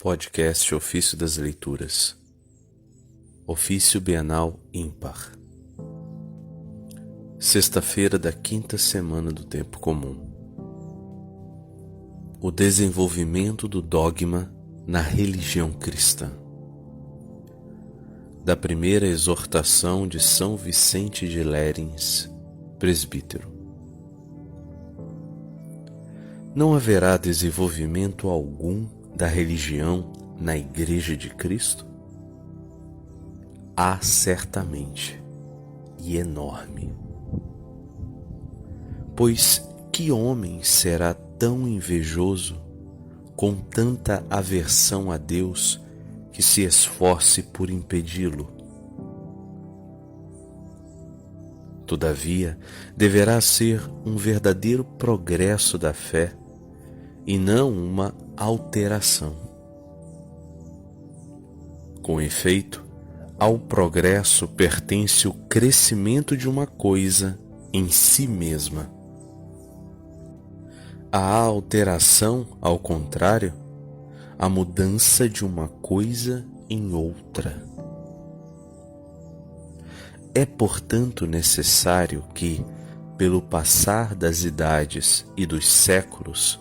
Podcast Ofício das Leituras. Ofício Bienal Ímpar. Sexta-feira da quinta semana do Tempo Comum. O desenvolvimento do dogma na religião cristã. Da primeira exortação de São Vicente de Lérins, presbítero. Não haverá desenvolvimento algum da religião na Igreja de Cristo? Há certamente, e enorme. Pois que homem será tão invejoso, com tanta aversão a Deus, que se esforce por impedi-lo? Todavia, deverá ser um verdadeiro progresso da fé, e não uma alteração. Com efeito, ao progresso pertence o crescimento de uma coisa em si mesma. A alteração, ao contrário, a mudança de uma coisa em outra. É, portanto, necessário que, pelo passar das idades e dos séculos,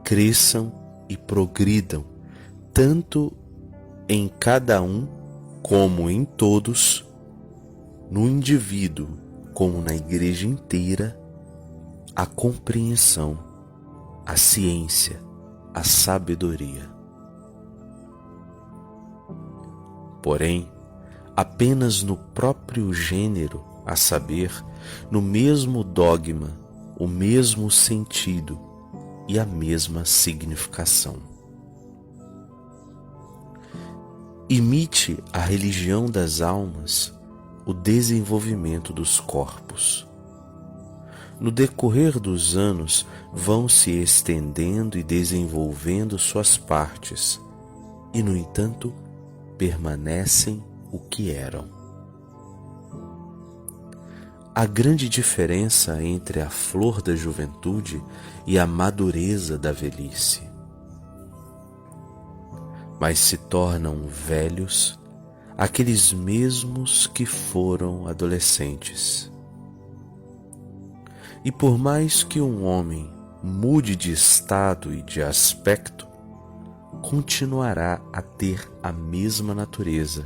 cresçam e progridam, tanto em cada um como em todos, no indivíduo como na Igreja inteira, a compreensão, a ciência, a sabedoria. Porém, apenas no próprio gênero, a saber, no mesmo dogma, o mesmo sentido e a mesma significação. Imite a religião das almas o desenvolvimento dos corpos. No decorrer dos anos vão se estendendo e desenvolvendo suas partes, e, no entanto, permanecem o que eram. A grande diferença entre a flor da juventude e a madureza da velhice. Mas se tornam velhos aqueles mesmos que foram adolescentes. E por mais que um homem mude de estado e de aspecto, continuará a ter a mesma natureza,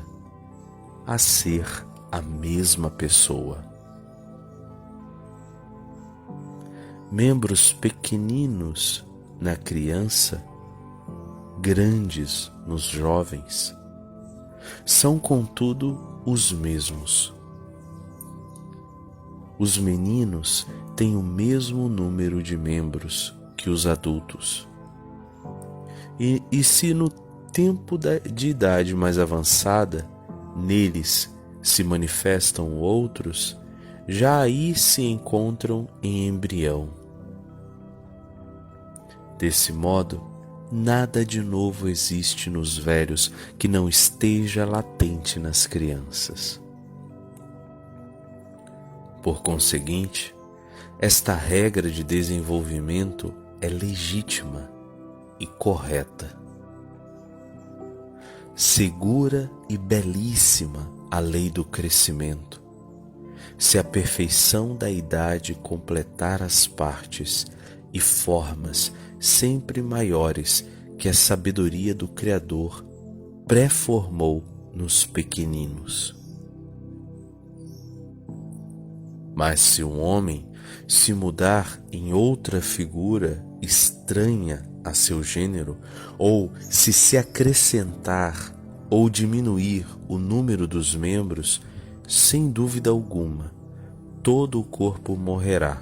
a ser a mesma pessoa. Membros pequeninos na criança, grandes nos jovens, são contudo os mesmos. Os meninos têm o mesmo número de membros que os adultos. E se no tempo de idade mais avançada, neles se manifestam outros, já aí se encontram em embrião. Desse modo, nada de novo existe nos velhos que não esteja latente nas crianças. Por conseguinte, esta regra de desenvolvimento é legítima e correta. Segura e belíssima a lei do crescimento. Se a perfeição da idade completar as partes e formas sempre maiores que a sabedoria do Criador pré-formou nos pequeninos. Mas se um homem se mudar em outra figura estranha a seu gênero, ou se acrescentar ou diminuir o número dos membros, sem dúvida alguma, todo o corpo morrerá,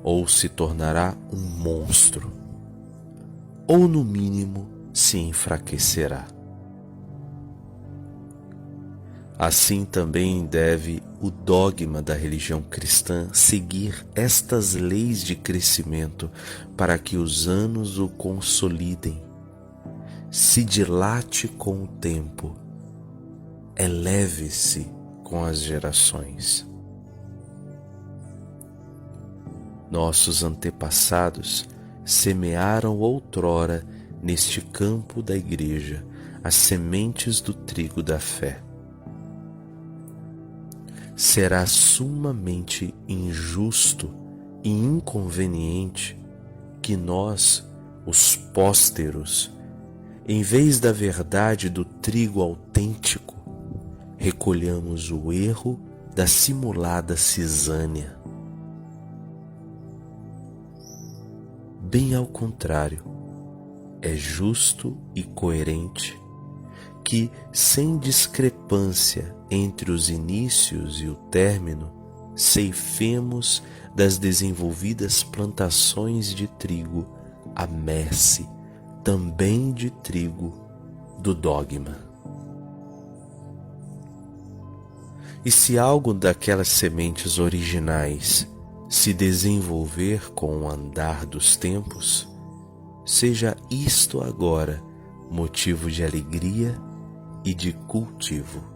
ou se tornará um monstro, ou no mínimo se enfraquecerá. Assim também deve o dogma da religião cristã seguir estas leis de crescimento para que os anos o consolidem, se dilate com o tempo, eleve-se com as gerações. Nossos antepassados semearam outrora neste campo da Igreja, as sementes do trigo da fé. Será sumamente injusto e inconveniente que nós, os pósteros, em vez da verdade do trigo autêntico, recolhamos o erro da simulada cisânia. Bem ao contrário, é justo e coerente que, sem discrepância entre os inícios e o término, ceifemos das desenvolvidas plantações de trigo a messe, também de trigo, do dogma. E se algo daquelas sementes originais se desenvolver com o andar dos tempos, seja isto agora motivo de alegria e de cultivo.